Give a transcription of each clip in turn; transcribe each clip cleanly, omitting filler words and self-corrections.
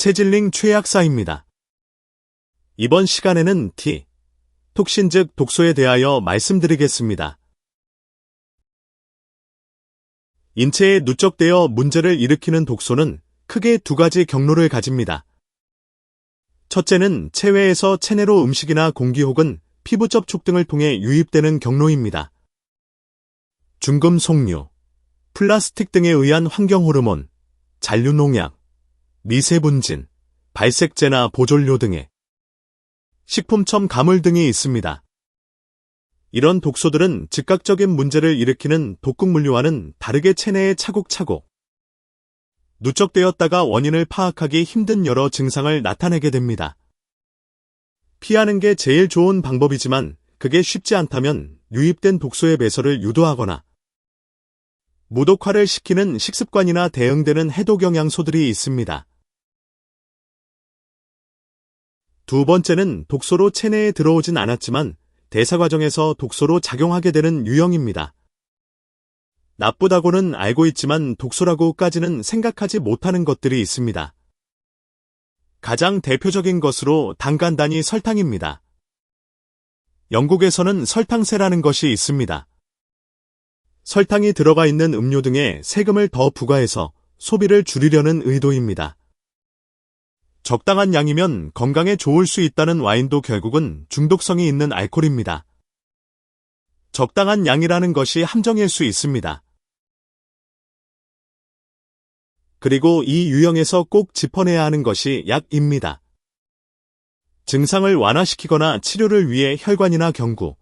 체질링 최약사입니다. 이번 시간에는 톡신 즉 독소에 대하여 말씀드리겠습니다. 인체에 누적되어 문제를 일으키는 독소는 크게 두 가지 경로를 가집니다. 첫째는 체외에서 체내로 음식이나 공기 혹은 피부 접촉 등을 통해 유입되는 경로입니다. 중금 속류, 플라스틱 등에 의한 환경호르몬, 잔류농약, 미세분진, 발색제나 보존료 등의 식품첨 가물 등이 있습니다. 이런 독소들은 즉각적인 문제를 일으키는 독극물류와는 다르게 체내에 차곡차곡 누적되었다가 원인을 파악하기 힘든 여러 증상을 나타내게 됩니다. 피하는 게 제일 좋은 방법이지만 그게 쉽지 않다면 유입된 독소의 배설을 유도하거나 무독화를 시키는 식습관이나 대응되는 해독 영양소들이 있습니다. 두 번째는 독소로 체내에 들어오진 않았지만 대사 과정에서 독소로 작용하게 되는 유형입니다. 나쁘다고는 알고 있지만 독소라고까지는 생각하지 못하는 것들이 있습니다. 가장 대표적인 것으로 단간단위 설탕입니다. 영국에서는 설탕세라는 것이 있습니다. 설탕이 들어가 있는 음료 등에 세금을 더 부과해서 소비를 줄이려는 의도입니다. 적당한 양이면 건강에 좋을 수 있다는 와인도 결국은 중독성이 있는 알코올입니다. 적당한 양이라는 것이 함정일 수 있습니다. 그리고 이 유형에서 꼭 짚어내야 하는 것이 약입니다. 증상을 완화시키거나 치료를 위해 혈관이나 경구,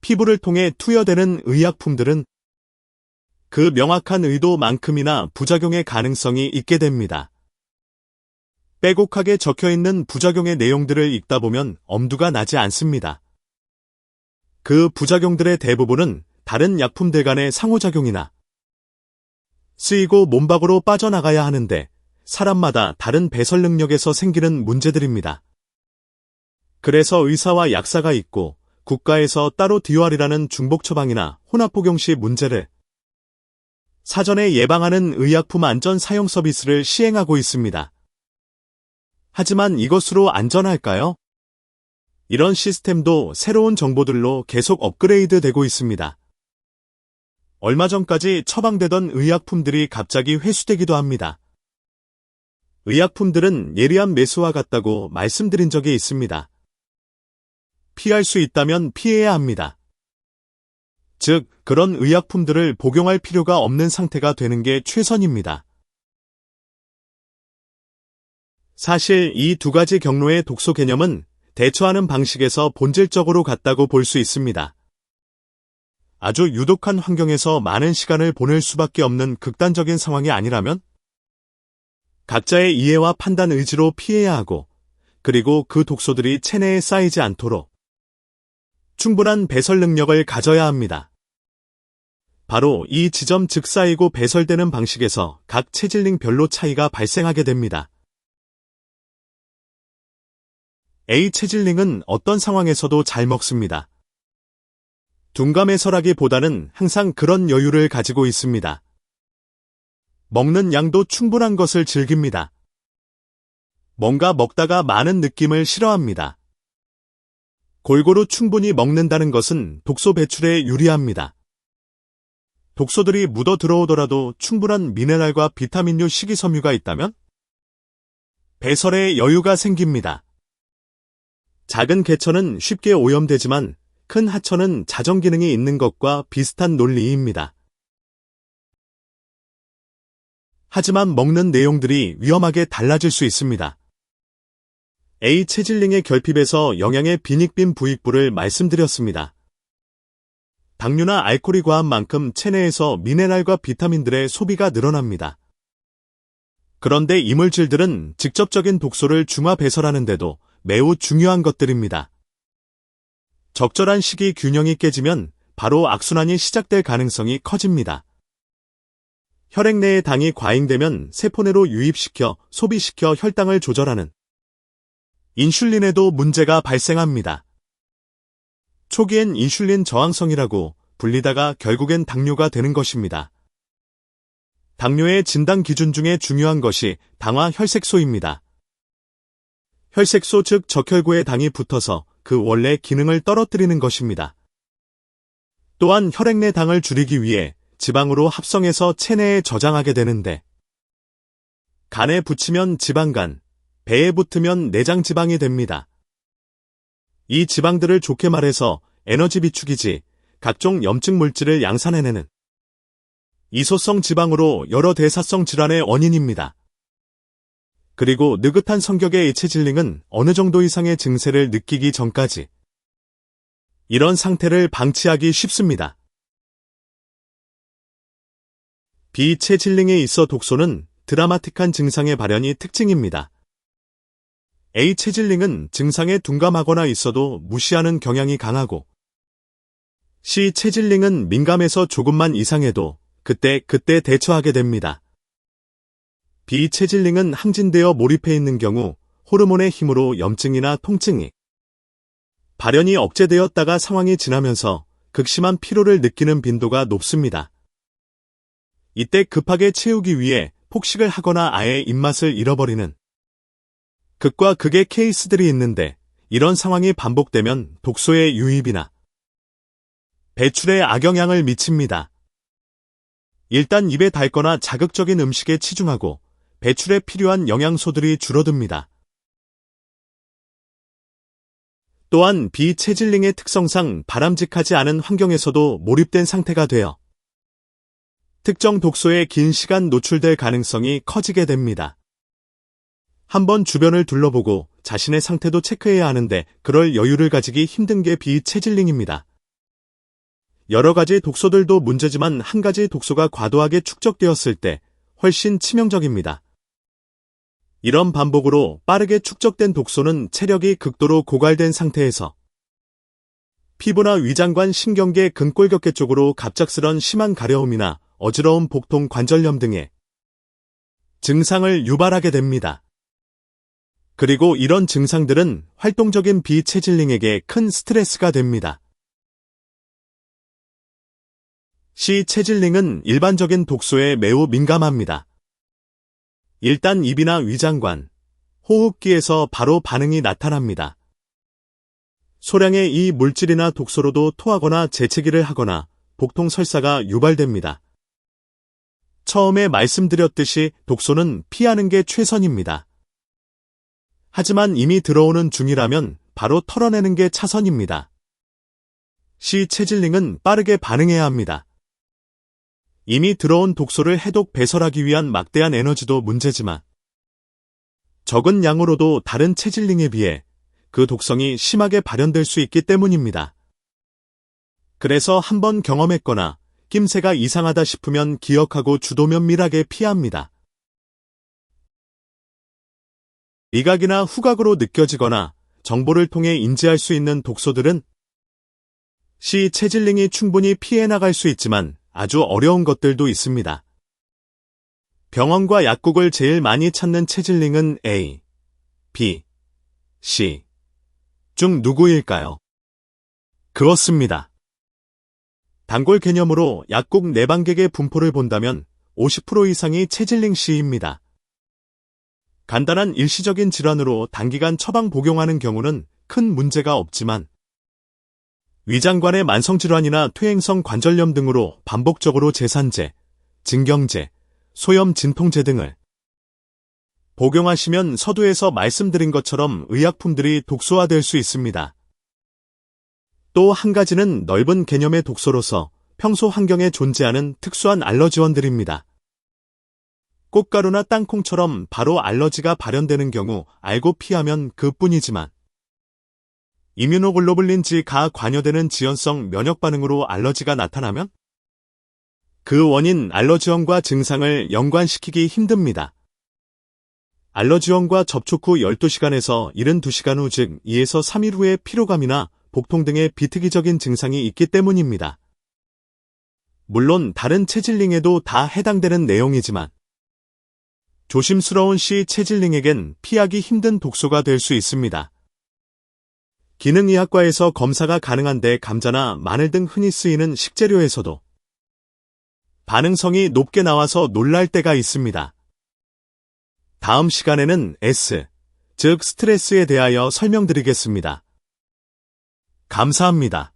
피부를 통해 투여되는 의약품들은 그 명확한 의도만큼이나 부작용의 가능성이 있게 됩니다. 빼곡하게 적혀있는 부작용의 내용들을 읽다 보면 엄두가 나지 않습니다. 그 부작용들의 대부분은 다른 약품들 간의 상호작용이나 쓰이고 몸 밖으로 빠져나가야 하는데 사람마다 다른 배설 능력에서 생기는 문제들입니다. 그래서 의사와 약사가 있고 국가에서 따로 DOR이라는 중복 처방이나 혼합 복용 시 문제를 사전에 예방하는 의약품 안전 사용 서비스를 시행하고 있습니다. 하지만 이것으로 안전할까요? 이런 시스템도 새로운 정보들로 계속 업그레이드 되고 있습니다. 얼마 전까지 처방되던 의약품들이 갑자기 회수되기도 합니다. 의약품들은 예리한 매수와 같다고 말씀드린 적이 있습니다. 피할 수 있다면 피해야 합니다. 즉, 그런 의약품들을 복용할 필요가 없는 상태가 되는 게 최선입니다. 사실 이 두 가지 경로의 독소 개념은 대처하는 방식에서 본질적으로 같다고 볼 수 있습니다. 아주 유독한 환경에서 많은 시간을 보낼 수밖에 없는 극단적인 상황이 아니라면 각자의 이해와 판단 의지로 피해야 하고 그리고 그 독소들이 체내에 쌓이지 않도록 충분한 배설 능력을 가져야 합니다. 바로 이 지점 즉 쌓이고 배설되는 방식에서 각 체질링별로 차이가 발생하게 됩니다. A 체질링은 어떤 상황에서도 잘 먹습니다. 둔감해서라기보다는 항상 그런 여유를 가지고 있습니다. 먹는 양도 충분한 것을 즐깁니다. 뭔가 먹다가 많은 느낌을 싫어합니다. 골고루 충분히 먹는다는 것은 독소 배출에 유리합니다. 독소들이 묻어 들어오더라도 충분한 미네랄과 비타민류 식이섬유가 있다면 배설에 여유가 생깁니다. 작은 개천은 쉽게 오염되지만 큰 하천은 자정 기능이 있는 것과 비슷한 논리입니다. 하지만 먹는 내용들이 위험하게 달라질 수 있습니다. A 체질링의 결핍에서 영양의 빈익빈 부익부를 말씀드렸습니다. 당류나 알코올이 과한 만큼 체내에서 미네랄과 비타민들의 소비가 늘어납니다. 그런데 이물질들은 직접적인 독소를 중화 배설하는 데도 매우 중요한 것들입니다. 적절한 시기 균형이 깨지면 바로 악순환이 시작될 가능성이 커집니다. 혈액 내의 당이 과잉되면 세포내로 유입시켜 소비시켜 혈당을 조절하는 인슐린에도 문제가 발생합니다. 초기엔 인슐린 저항성이라고 불리다가 결국엔 당뇨가 되는 것입니다. 당뇨의 진단 기준 중에 중요한 것이 당화 혈색소입니다. 혈색소 즉 적혈구에 당이 붙어서 그 원래 기능을 떨어뜨리는 것입니다. 또한 혈액 내 당을 줄이기 위해 지방으로 합성해서 체내에 저장하게 되는데 간에 붙이면 지방간, 배에 붙으면 내장지방이 됩니다. 이 지방들을 좋게 말해서 에너지 비축이지 각종 염증 물질을 양산해내는 이소성 지방으로 여러 대사성 질환의 원인입니다. 그리고 느긋한 성격의 H질링은 어느 정도 이상의 증세를 느끼기 전까지 이런 상태를 방치하기 쉽습니다. B체질링에 있어 독소는 드라마틱한 증상의 발현이 특징입니다. A체질링은 증상에 둔감하거나 있어도 무시하는 경향이 강하고 C체질링은 민감해서 조금만 이상해도 그때 대처하게 됩니다. B체질링은 항진되어 몰입해 있는 경우 호르몬의 힘으로 염증이나 통증이 발현이 억제되었다가 상황이 지나면서 극심한 피로를 느끼는 빈도가 높습니다. 이때 급하게 채우기 위해 폭식을 하거나 아예 입맛을 잃어버리는 극과 극의 케이스들이 있는데 이런 상황이 반복되면 독소의 유입이나 배출에 악영향을 미칩니다. 일단 입에 닳거나 자극적인 음식에 치중하고 배출에 필요한 영양소들이 줄어듭니다. 또한 비체질링의 특성상 바람직하지 않은 환경에서도 몰입된 상태가 되어 특정 독소에 긴 시간 노출될 가능성이 커지게 됩니다. 한번 주변을 둘러보고 자신의 상태도 체크해야 하는데 그럴 여유를 가지기 힘든 게 비체질링입니다. 여러 가지 독소들도 문제지만 한 가지 독소가 과도하게 축적되었을 때 훨씬 치명적입니다. 이런 반복으로 빠르게 축적된 독소는 체력이 극도로 고갈된 상태에서 피부나 위장관 신경계 근골격계 쪽으로 갑작스런 심한 가려움이나 어지러움 복통 관절염 등의 증상을 유발하게 됩니다. 그리고 이런 증상들은 활동적인 비체질링에게 큰 스트레스가 됩니다. C체질링은 일반적인 독소에 매우 민감합니다. 일단 입이나 위장관, 호흡기에서 바로 반응이 나타납니다. 소량의 이 물질이나 독소로도 토하거나 재채기를 하거나 복통 설사가 유발됩니다. 처음에 말씀드렸듯이 독소는 피하는 게 최선입니다. 하지만 이미 들어오는 중이라면 바로 털어내는 게 차선입니다. C체질링은 빠르게 반응해야 합니다. 이미 들어온 독소를 해독 배설하기 위한 막대한 에너지도 문제지만 적은 양으로도 다른 체질링에 비해 그 독성이 심하게 발현될 수 있기 때문입니다. 그래서 한번 경험했거나 낌새가 이상하다 싶으면 기억하고 주도면밀하게 피합니다. 미각이나 후각으로 느껴지거나 정보를 통해 인지할 수 있는 독소들은 C체질링이 충분히 피해 나갈 수 있지만 아주 어려운 것들도 있습니다. 병원과 약국을 제일 많이 찾는 체질링은 A, B, C 중 누구일까요? 그렇습니다. 단골 개념으로 약국 내방객의 분포를 본다면 50% 이상이 체질링 C입니다. 간단한 일시적인 질환으로 단기간 처방 복용하는 경우는 큰 문제가 없지만 위장관의 만성질환이나 퇴행성 관절염 등으로 반복적으로 제산제, 진경제, 소염 진통제 등을 복용하시면 서두에서 말씀드린 것처럼 의약품들이 독소화될 수 있습니다. 또 한 가지는 넓은 개념의 독소로서 평소 환경에 존재하는 특수한 알러지원들입니다. 꽃가루나 땅콩처럼 바로 알러지가 발현되는 경우 알고 피하면 그뿐이지만 이뮤노글로불린 G가 관여되는 지연성 면역 반응으로 알러지가 나타나면 그 원인 알러지원과 증상을 연관시키기 힘듭니다. 알러지원과 접촉 후 12시간에서 72시간 후 즉 2에서 3일 후에 피로감이나 복통 등의 비특이적인 증상이 있기 때문입니다. 물론 다른 체질링에도 다 해당되는 내용이지만 조심스러운 C체질링에겐 피하기 힘든 독소가 될 수 있습니다. 기능의학과에서 검사가 가능한데 감자나 마늘 등 흔히 쓰이는 식재료에서도 반응성이 높게 나와서 놀랄 때가 있습니다. 다음 시간에는 S, 즉 스트레스에 대하여 설명드리겠습니다. 감사합니다.